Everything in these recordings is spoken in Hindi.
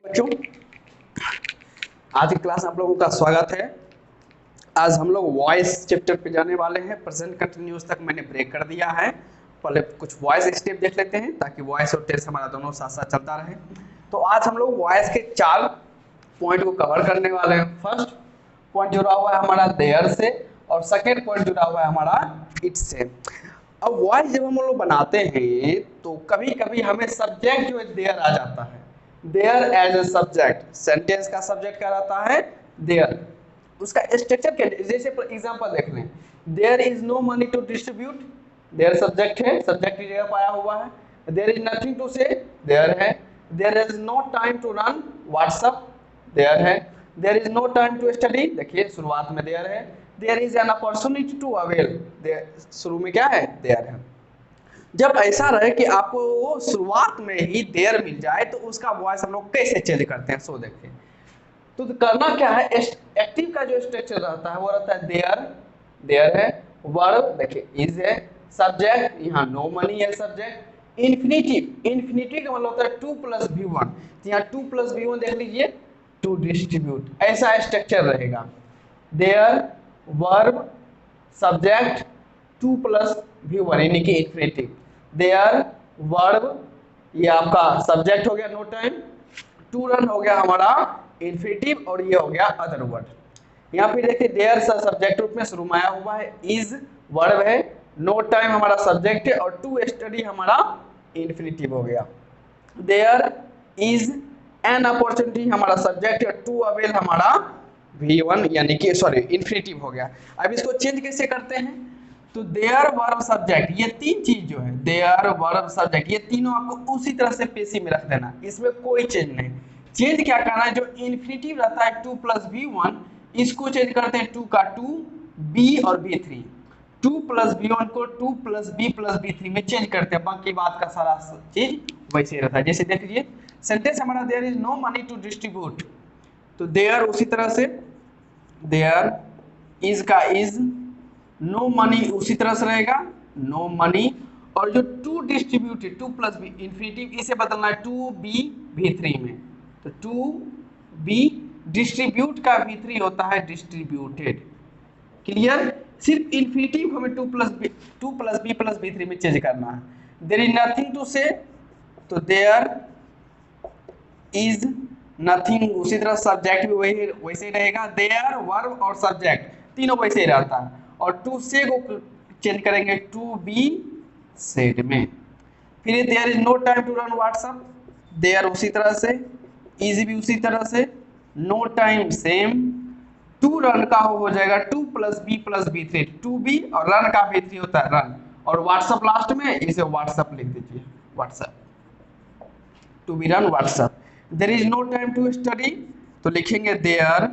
बच्चों, आज की क्लास आप लोगों का स्वागत है। आज हम लोग वॉइस चैप्टर पे जाने वाले हैं। प्रेजेंट कंटिन्यूअस तक मैंने ब्रेक कर दिया है। पहले कुछ वॉइस स्टेप देख लेते हैं ताकि वॉइस और टेंस हमारा दोनों साथ साथ चलता रहे। तो आज हम लोग वॉइस के 4 पॉइंट को कवर करने वाले हैं। फर्स्ट पॉइंट जुड़ा हुआ है हमारा देयर से और सेकेंड पॉइंट जुड़ा हुआ है हमारा इट से। अब वॉइस जब हम लोग बनाते हैं तो कभी कभी हमें सब्जेक्ट जो है देयर आ जाता है। There as a subject, sentence का सब्जेक्ट क्या रहता है? देयर। उसका स्ट्रक्चर क्या, जैसे फॉर एग्जांपल देख लें, there is no money to distribute. There subject है, सब्जेक्ट की जगह पाया हुआ है। There is nothing to say, there है। There is no time to run WhatsApp, there है। There is no time to study, देखिए शुरुआत में देयर है। There is an opportunity to avail, शुरू में क्या है? देयर है। जब ऐसा रहे कि आपको शुरुआत में ही देयर मिल जाए तो उसका वॉइस हम लोग कैसे चेंज करते हैं, सो देखिए। तो करना क्या है, एक्टिव का जो स्ट्रक्चर रहता है वो रहता है देयर, देयर है। वर्ब देखिए इज है, सब्जेक्ट यहाँ नो मनी है सब्जेक्ट। इन्फिनिटिव, इन्फिनिटिव का मतलब होता है 2 + V1, तो यहाँ 2 + V1 देख लीजिए, टू डिस्ट्रीब्यूट, ऐसा स्ट्रक्चर रहेगा। देयर, वर्ब, सब्जेक्ट, 2 + V1 यानी कि इन्फिनिटिव। देयर, वर्ब, ये आपका सब्जेक्ट हो गया नो टाइम, टू रन हो गया हमारा इन्फिनिटिव, और ये हो गया अदर वर्ड। यहाँ पे देखिए देयर सब्जेक्ट रूप में शुरू में आया हुआ है, इज वर्ब है, नो टाइम हमारा सब्जेक्ट है, और टू स्टडी हमारा इन्फिनिटिव हो गया। देयर इज एन अपॉर्चुनिटी हमारा सब्जेक्ट है, टू अवेल हमारा V1 यानी कि सॉरी इन्फिनिटिव हो गया। अब इसको चेंज कैसे करते हैं? तो देयर, वर्ब, सब्जेक्ट, ये तीन चीज जो है, देयर, वर्ब, सब्जेक्ट, ये तीनों आपको उसी तरह से पेशी में रख देना, इसमें कोई चेंज नहीं। चेंज क्या करना है, जो इन्फिनिटिव रहता है 2 + V1, इसको चेंज करते हैं 2 का 2, B और B3। 2 + V1 को 2 + B + B3 में चेंज करते हैं, बाकी बात का सारा चीज वैसे ही रहता है। जैसे देख लीजिए सेंटेंस हमारा there is no money to distribute, तो देयर उसी तरह से, देयर इज का इज, नो मनी उसी तरह से रहेगा, नो मनी, और जो टू डिस्ट्रीब्यूटेड 2 + B इन्फिनिटिव, इसे बदलना है 2B V3 में, तो 2B डिस्ट्रीब्यूट का V3 होता है डिस्ट्रीब्यूटेड। क्लियर? सिर्फ इन्फिनिटिव हमें 2 + B + B3 में चेंज करना है। देयर इज नथिंग टू से, तो देयर इज नथिंग, उसी तरह सब्जेक्ट भी वही वैसे ही रहेगा, देयर, वर्ब और सब्जेक्ट तीनों वैसे ही रहता है। और टू से को चेंज करेंगे 2B सेड में। फिर there is no time to run WhatsApp, there उसी तरह से, इज भी उसी तरह से, no time same, to run का हो जाएगा 2 + B + B3, 2B और रन का B3 होता है रन, और व्हाट्सएप लास्ट में, इसे व्हाट्सएप लिख दीजिए, WhatsApp, to be run WhatsApp. There is no time to study, तो लिखेंगे there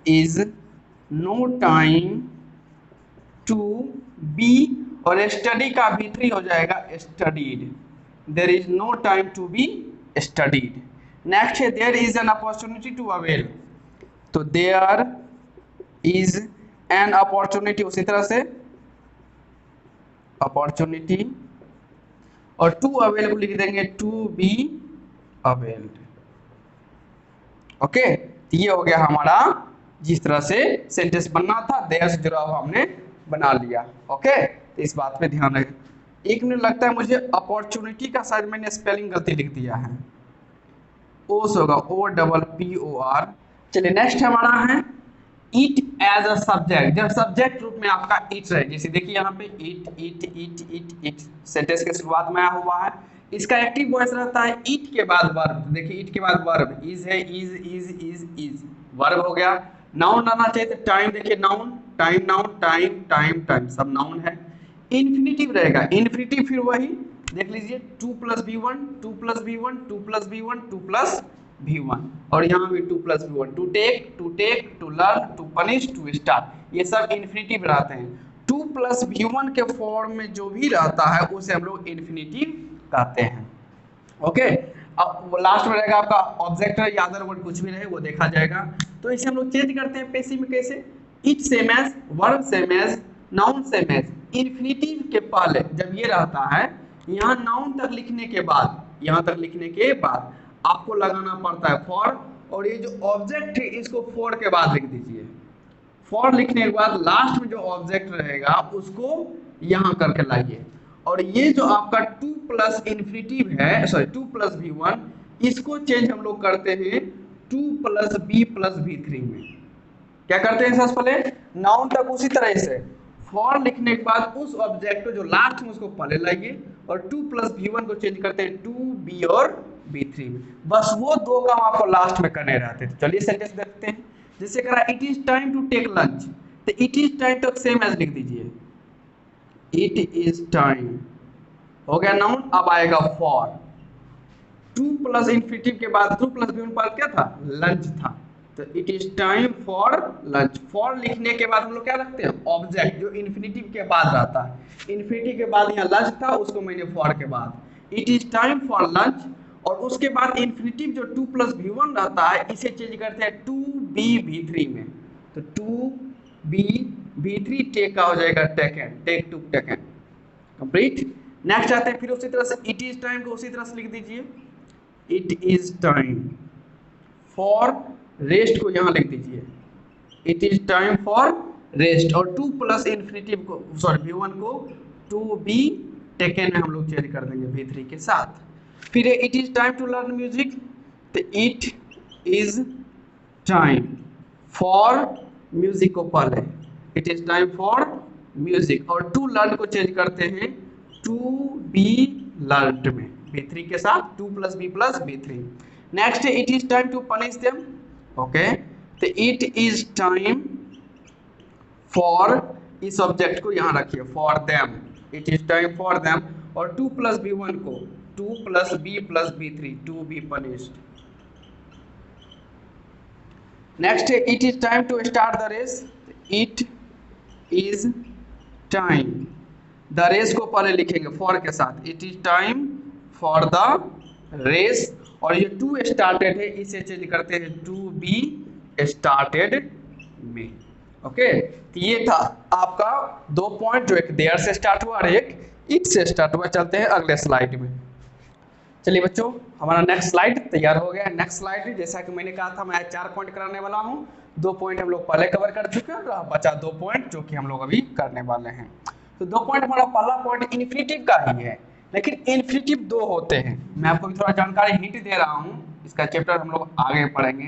is no time to be, और स्टडी का V3 हो जाएगा studied, there is no time to be studied. Next है there is an opportunity to avail, तो देयर इज एन अपॉर्चुनिटी उसी तरह से अपॉर्चुनिटी, और टू अवेल को लिख देंगे टू बी अवेल्ड। ओके, तो ये हो गया हमारा, जिस तरह से सेंटेंस बनना था देयर से जुड़ा हुआ हमने बना लिया। ओके, तो इस बात पे ध्यान रखें। एक मिनट लगता है मुझे, अपॉर्चुनिटी का शायद मैंने स्पेलिंग गलती लिख दिया है, ओ से होगा OPPOR। चलिए नेक्स्ट हमारा है इट एज अ सब्जेक्ट। जब सब्जेक्ट रूप में आपका इट रहे, जैसे देखिए यहाँ पे it it it it it sentence के शुरुआत में आया हुआ है, इसका एक्टिव वॉइस रहता है इट के बाद वर्ब। देखिए इट के बाद वर्ब, इज है, इज वर्ब हो गया। नाउन आना चाहिए तो टाइम, देखिए noun, time, noun, time time time सब नाउन है। इन्फिनिटिव रहेगा, इन्फिनिटिव फिर वही देख लीजिए 2 + V1, 2 + V1, 2 + V1, 2 + V1, और यहाँ भी 2 + V1, to take, to learn, to punish, to start, ये सब इन्फिनिटिव रहते हैं। 2 + V1 के फॉर्म में जो भी रहता है उसे हम लोग इन्फिनिटिव कहते हैं। ओके, अब लास्ट में रहेगा आपका ऑब्जेक्ट या अदर वर्ड, कुछ भी रहे वो देखा जाएगा। तो इसे हम लोग चेंज करते हैं पेशी में, कैसे? It same as, verb same as, noun same as. Infinitive के पहले जब ये रहता है, यहाँ नाउन तक लिखने के बाद, यहाँ तक लिखने के बाद आपको लगाना पड़ता है फॉर, और ये जो ऑब्जेक्ट है इसको फॉर के बाद लिख दीजिए। फॉर लिखने के बाद लास्ट में जो ऑब्जेक्ट रहेगा उसको यहां करके लाइए, और ये जो आपका 2 प्लस इन्फिनिटिव है, सॉरी 2 प्लस v1, इसको चेंज हम लोग करते हैं 2 प्लस बी प्लस v3 में। क्या करते हैं सबसे पहले नाउन तक उसी तरह से फॉर लिखने के बाद उस ऑब्जेक्ट को जो लास्ट में उसको पहले लाइए, और 2 प्लस v1 को चेंज करते हैं 2b और b3 में। बस वो दो काम आपको लास्ट में करने रहते हैं। चलिए सेंटेंस देखते हैं। जैसे कह रहा है it is time to take lunch, तो इट इज टाइम तक सेम एज लिख दीजिए, इट इज टाइम हो गया नाउन। अब आएगा फॉर, 2 प्लस इन्फिनिटिव के बाद 2 प्लस v1 पर क्या था, लंच था, तो it is time for lunch. For लिखने के बाद हम लोग क्या रखते हैं, ऑब्जेक्ट जो इन्फिनिटिव के बाद रहता है। इन्फिनिटिव के बाद यहाँ लंच था, उसको मैंने फॉर के बाद, it is time for lunch, और उसके बाद इन्फिनिटिव जो 2 प्लस v1 रहता है इसे चेंज करते हैं 2b v3 में, तो 2b v3 टेक का हो जाएगा taken, take to taken, complete. Next आते हैं फिर उसी तरह से इट इज टाइम को उसी तरह से लिख दीजिए, it is time for rest को यहाँ लिख दीजिए, it is time for rest, और 2 प्लस इन्फिनिटिव को सॉरी v1 को 2b टेकन में हम लोग चेंज कर देंगे v3 के साथ। फिर it is time to learn music, तो it is time for music को पहले, it is time for music, और टू लर्न को चेंज करते हैं टू बी लर्नड में b3 के साथ, 2 plus b plus b3। Next it is time to punish them, okay, तो इट इज टाइम फॉर, इस ऑब्जेक्ट को यहां रखिए for them, it is time for them, और 2 प्लस b1 को 2 plus b plus b3 to be punished. Next है it is time to start the race, it is time, the race को पहले लिखेंगे फॉर के साथ, it is time for the race, और ये 2 स्टार्टेड है इसे चेंज करते हैं 2b स्टार्टेड में, ओके। तो ये था आपका 2 पॉइंट, जो एक देयर से स्टार्ट हुआ और एक इट से स्टार्ट हुआ। चलते हैं अगले स्लाइड में। चलिए बच्चों, हमारा नेक्स्ट स्लाइड तैयार हो गया। नेक्स्ट स्लाइड जैसा कि मैंने कहा था मैं 4 पॉइंट कराने वाला हूं, 2 पॉइंट हम लोग पहले कवर कर चुके हैं, और बचा 2 पॉइंट जो कि हम लोग अभी करने वाले हैं। तो 2 पॉइंट, हमारा पहला पॉइंट इन्फिनिटिव का ही है, लेकिन इन्फिनिटिव 2 होते हैं। मैं आपको थोड़ा जानकारी हिंट दे रहा हूं, इसका चैप्टर हम लोग आगे पढ़ेंगे।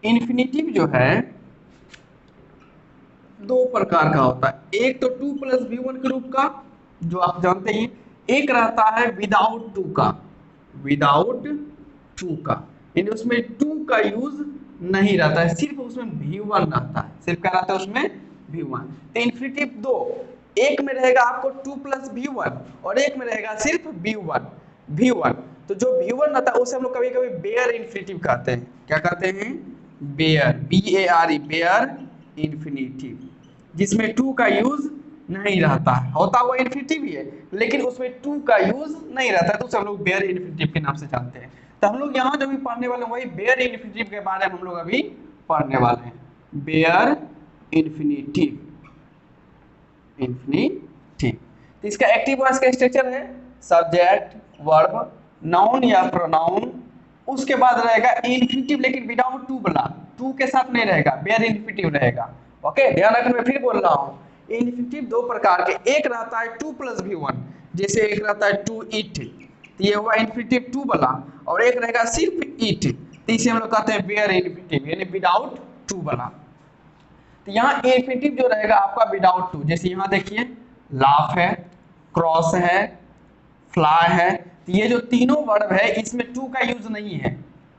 इन्फिनिटिव जो है 2 प्रकार का होता है, एक तो 2 प्लस v1 के रूप का जो आप जानते हैं, एक रहता है विदाउट 2 का, विदाउट 2 का, यानी उसमें 2 का यूज नहीं रहता है, सिर्फ उसमें v1 रहता है, सिर्फ क्या रहता है उसमें v1। तो इन्फिनिटिव 2, एक में रहेगा आपको 2 प्लस v1 और एक में रहेगा सिर्फ v1। तो जो v1 रहता है उसे हम लोग कभी कभी बेयर इन्फिनिटिव कहते हैं। क्या कहते हैं, बेयर, B-A-R-E, बेयर इन्फिनिटिव, जिसमें 2 का यूज नहीं रहता है, होता हुआ इन्फिनिटिव ही है लेकिन उसमें 2 का यूज नहीं रहता है, तो उसे हम लोग बेयर इन्फिनिटिव के नाम से जानते हैं। तो हम लोग यहाँ जो भी पढ़ने वाले हैं वही बेयर इन्फिनिटिव के बारे में हम लोग अभी पढ़ने वाले हैं, बेयर इन्फिनिटिव। तो इसका एक्टिव वॉइस का स्ट्रक्चर है सब्जेक्ट, वर्ब, नाउन या प्रोनाउन, उसके बाद रहेगा इन्फिनिटिव लेकिन विदाउट 2 वाला, 2 के साथ नहीं रहेगा, बेयर इन्फिनिटिव रहेगा, ओके। ध्यान रखना, मैं फिर बोल रहा हूँ, इन्फिनिटिव 2 प्रकार के, एक रहता है 2 प्लस v1, जैसे एक रहता है टू इट, तो ये हुआ इन्फिनिटिव 2 वाला, और एक रहेगा सिर्फ इट, तो इसे हम लोग कहते हैं बेयर इन्फिनिटिव, यानी विदाउट 2 वाला। तो यहाँ इन्फिनिटिव जो रहेगा आपका विदाउट 2, जैसे यहाँ देखिए लाफ है, क्रॉस है, फ्लाई है, तो ये जो तीनों वर्ब है इसमें 2 का यूज नहीं है,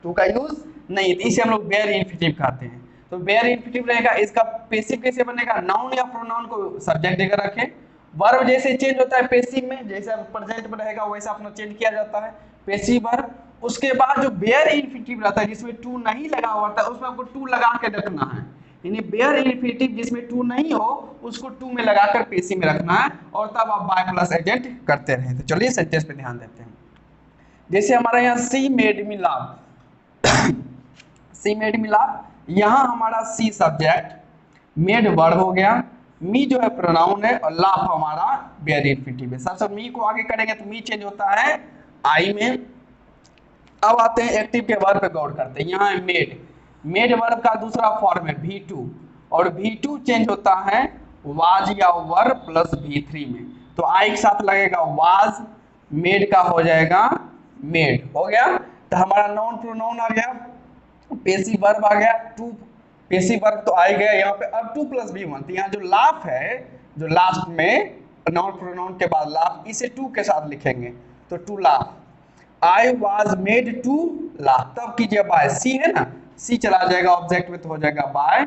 2 का यूज नहीं है, तो इसे हम लोग बेयर इन्फिनिटिव कहते हैं। तो बेयर इन्फिनिटिव रहेगा, इसका पैसिव कैसे बनेगा, नाउन या प्रोनाउन को सब्जेक्ट देकर रखें, वर्ब जैसे चेंज होता है पैसिव में, जैसे प्रेजेंट में रहेगा वैसा अपना चेंज किया जाता है पैसिव वर्ब। उसके बाद जो बेयर इन्फिनिटिव रहता है जिसमें 2 नहीं लगा हुआ होता है उसमें आपको 2 लगा के रखना है, यानी बेयर इन्फिनिटिव जिसमें 2 नहीं हो उसको 2 में लगाकर पैसिव में रखना है, और तब आप बाय प्लस एजेंट करते रहें। तो चलिए सेंटेंस पे ध्यान देते हैं। जैसे हमारा यहाँ सी मेड मी लाफ, सी मेड मी लाफ, यहाँ हमारा सी सब्जेक्ट, मेड वर्ब हो गया, मी जो है प्रोनाउन है, और लाफ हमारा बेयर इन्फिनिटिव है। सबसे मी को आगे करेंगे तो मी चेंज होता है आई में, अब आते हैं एक्टिव के वर्ब पे गौर करते हैं। यहाँ मेड, मेड वर्ब का दूसरा फॉर्म है V2, और V2 चेंज होता है वाज या वर प्लस V3 में। तो आई के साथ लगेगा वाज, मेड का हो जाएगा मेड, हो गया। तो हमारा नाउन प्रोनाउन आ गया, पेसिव वर्ब आ गया, टू पेसिव वर्ब तो आ ही गया यहाँ पे। अब 2 + V1, तो यहाँ जो लाफ है, जो लास्ट में नाउन प्रोनाउन के बाद लाफ, इसे टू के साथ लिखेंगे, तो to laugh. I was made to laugh, तब कीजिए बाय, सी है ना, सी चला जाएगा ऑब्जेक्ट में तो हो जाएगा बाय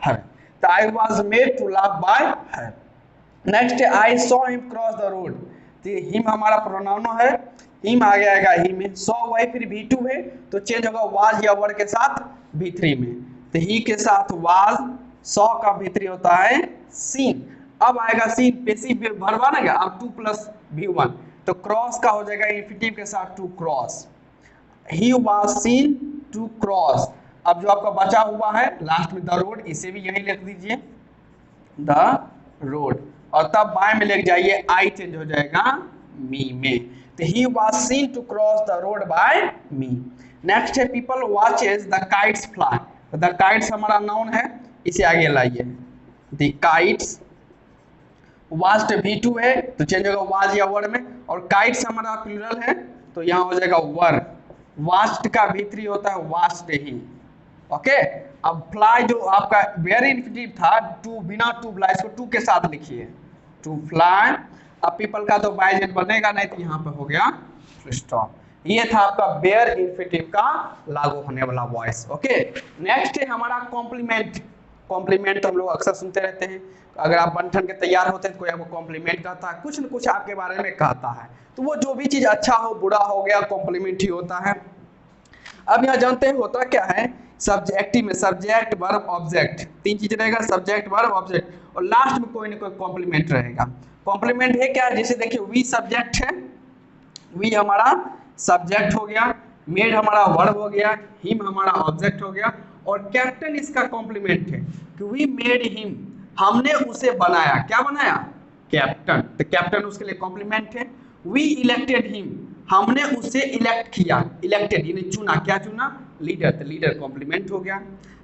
हर। तो I was made to laugh by her. Next है I saw him cross the road, तो हिम हमारा प्रोनाउन है, हिम आ जाएगा ही में, सॉ वही फिर V2 है तो चेंज होगा वाज या वर के साथ V3 में, तो ही के साथ वाज, सॉ का V3 होता है सीन। अब आएगा सीन, पेसिव वर्ब बनेगा। अब 2 + V1, तो क्रॉस का हो जाएगा इंफिनिटिव के साथ to cross, he was seen to cross. अब जो आपका बचा हुआ है लास्ट में द रोड, इसे भी यही लिख दीजिए द रोड, और तब बाय में लेके जाइए, आई चेंज हो जाएगा मी में, तो he was seen to cross the road by me. Next है people watches the kites fly, the kites हमारा नाउन है, इसे आगे लाइए, द काइट्स, वास्ट V2 है तो चेंज होगा वाज या वर में, और काइट्स हमारा प्लूरल है तो यहाँ हो जाएगा वर, वास्ट का V3 होता है वास्ट ही, ओके। अब फ्लाई जो आपका वेरी इंफिनिटिव था, टू बिना टू फ्लाई, इसको टू के साथ लिखिए, टू फ्लाई। अब पीपल का तो बाय जेड बनेगा नहीं, तो यहाँ पे हो गया फुल स्टॉप। ये था आपका बेयर इंफिनिटिव का लागू होने वाला वॉइस, ओके। नेक्स्ट है हमारा कॉम्प्लीमेंट। कॉम्प्लीमेंट तो हम लोग अक्सर सुनते रहते हैं, अगर आप बन ठन के तैयार होते हैं तो कोई आपको कॉम्प्लीमेंट कहता है, कुछ न कुछ आपके बारे में कहता है, तो वो जो भी चीज अच्छा हो बुरा हो गया कॉम्प्लीमेंट ही होता है। अब यहाँ जानते हैं होता क्या है, सब्जेक्टिव में सब्जेक्ट वर्ब ऑब्जेक्ट, तीन चीज रहेगा, सब्जेक्ट वर्ब ऑब्जेक्ट, और लास्ट में कोई ना कोई कॉम्प्लीमेंट रहेगा। कॉम्प्लीमेंट है क्या, जैसे देखिए वी सब्जेक्ट है, वी हमारा सब्जेक्ट हो गया, मेड हमारा वर्ब हो गया, हिम हमारा ऑब्जेक्ट हो गया, और कैप्टन इसका कॉम्प्लीमेंट है कि वी मेड हिम, हमने उसे बनाया, क्या बनाया, कैप्टन, तो कैप्टन उसके लिए कॉम्प्लीमेंट है। वी इलेक्टेड हिम, हमने उसे इलेक्ट किया, इलेक्टेड यानी चुना, क्या चुना, लीडर, तो लीडर कॉम्प्लीमेंट हो गया।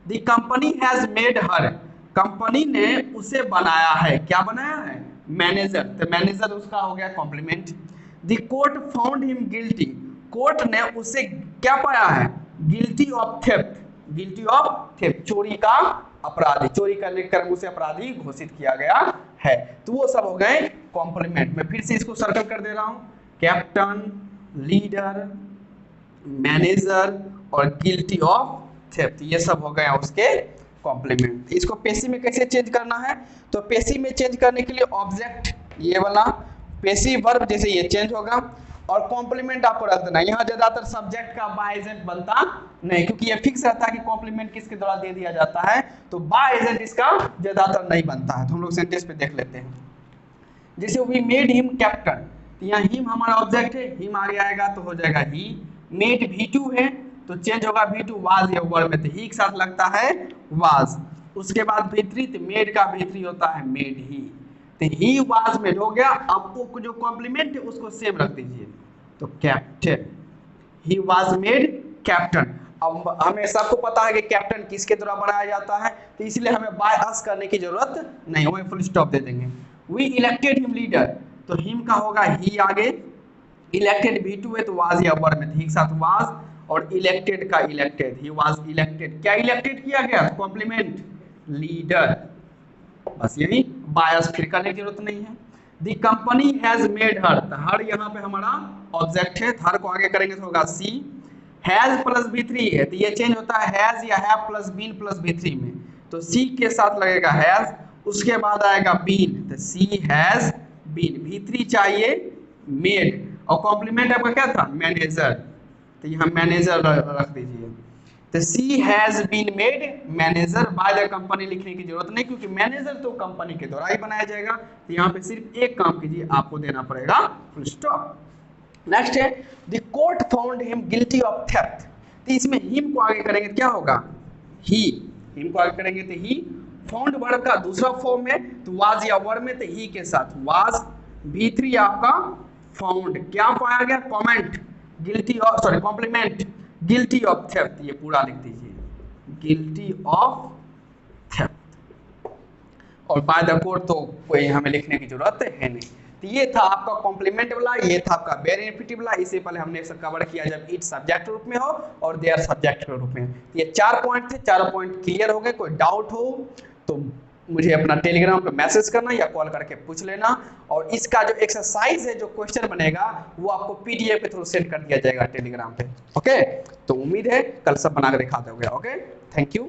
The company has made her, company ने उसे बनाया है, क्या बनाया है, मैनेजर, तो मैनेजर उसका हो गया complement. The court found him guilty, court ने उसे क्या पाया है, guilty of theft, guilty of theft, चोरी का अपराधी, चोरी करने के क्रम उसे अपराधी घोषित किया गया है। तो वो सब हो गए कॉम्प्लीमेंट। मैं फिर से इसको सर्कल कर दे रहा हूं, कैप्टन, लीडर, मैनेजर और गिल्टी ऑफ थेफ्ट, ये सब हो गया उसके कॉम्प्लीमेंट। इसको पेसिव में कैसे चेंज करना है, तो पेसिव में चेंज करने के लिए ऑब्जेक्ट ये वाला, पेसिव वर्ब जैसे ये चेंज होगा, और कॉम्प्लीमेंट आपको रख देना। यहाँ ज्यादातर सब्जेक्ट का बाय एजेंट बनता नहीं, क्योंकि ये फिक्स रहता है कि कॉम्प्लीमेंट किसके द्वारा दे दिया जाता है, तो बाय एजेंट इसका ज्यादातर नहीं बनता है। तो हम लोग सेंटेंस पे देख लेते हैं, जैसे वी मेड हिम कैप्टन, यहाँ हिम हमारा ऑब्जेक्ट है, हिम आगे आएगा तो हो जाएगा ही। मेड V2 है तो चेंज होगा V2 वाज या वर में, तो ही के साथ लगता है वाज। उसके बाद V3, तो मेड का V3 होता है मेड ही, तो ही वाज मेड हो गया। अब वो जो कॉम्प्लीमेंट है उसको सेम रख दीजिए, तो captain, he was made captain. अब हमें सबको पता है कि कैप्टन किसके द्वारा बनाया जाता है, तो इसलिए हमें बाय अस करने की जरूरत नहीं, वही फुल स्टॉप दे देंगे। वी इलेक्टेड हिम लीडर, तो हिम का होगा ही आगे, इलेक्टेड V2 है तो वाज या वर में, तो ही के साथ वाज, और इलेक्टेड का इलेक्टेड, ही वाज इलेक्टेड, क्या इलेक्टेड किया गया, कॉम्प्लीमेंट लीडर, बस यही, बायस फिर करने की जरूरत नहीं है। The company has made her, तो हर यहाँ पे हमारा ऑब्जेक्ट है, हर को आगे करेंगे तो होगा सी। हैज प्लस V3 है तो ये चेंज होता है हैज या have plus been plus V3 में, तो सी के साथ लगेगा हैज, उसके बाद आएगा बीन, तो सी हैज बीन, V3 चाहिए मेड, और कॉम्प्लीमेंट आपका क्या था, मैनेजर, तो यहाँ मैनेजर रख दीजिए। तो she has been made manager by the company लिखने की जरूरत नहीं, क्योंकि मैनेजर तो कंपनी के द्वारा ही बनाया जाएगा, तो यहाँ पे सिर्फ एक काम कीजिए, आपको देना पड़ेगा फुल स्टॉप। नेक्स्ट है the court found him guilty of theft, तो इसमें हिम को आगे करेंगे क्या होगा, ही, हिम को आगे करेंगे तो ही। फाउंड वर्ब का दूसरा फॉर्म है तो वाज या वर में, तो ही के साथ वाज। V3 आपका फाउंड, क्या पाया गया, comment, guilty of, sorry complement, guilty of theft, ये पूरा लिख दीजिए, गिल्टी ऑफ थेफ्ट। और बाय द कोड तो कोई हमें लिखने की जरूरत है नहीं। तो ये था आपका कॉम्प्लीमेंट वाला, ये था आपका वेरी इन्फिनिटिव वाला। इससे पहले हमने इसे कवर किया जब इट सब्जेक्ट रूप में हो और देयर सब्जेक्ट के रूप में। ये 4 पॉइंट थे, चारों पॉइंट क्लियर हो गए। कोई डाउट हो तो मुझे अपना टेलीग्राम पे मैसेज करना या कॉल करके पूछ लेना। और इसका जो एक्सरसाइज है, जो क्वेश्चन बनेगा, वो आपको पीडीएफ के थ्रू सेंड कर दिया जाएगा टेलीग्राम पे। ओके, तो उम्मीद है कल सब बना के दिखा दोगे। Okay, thank you.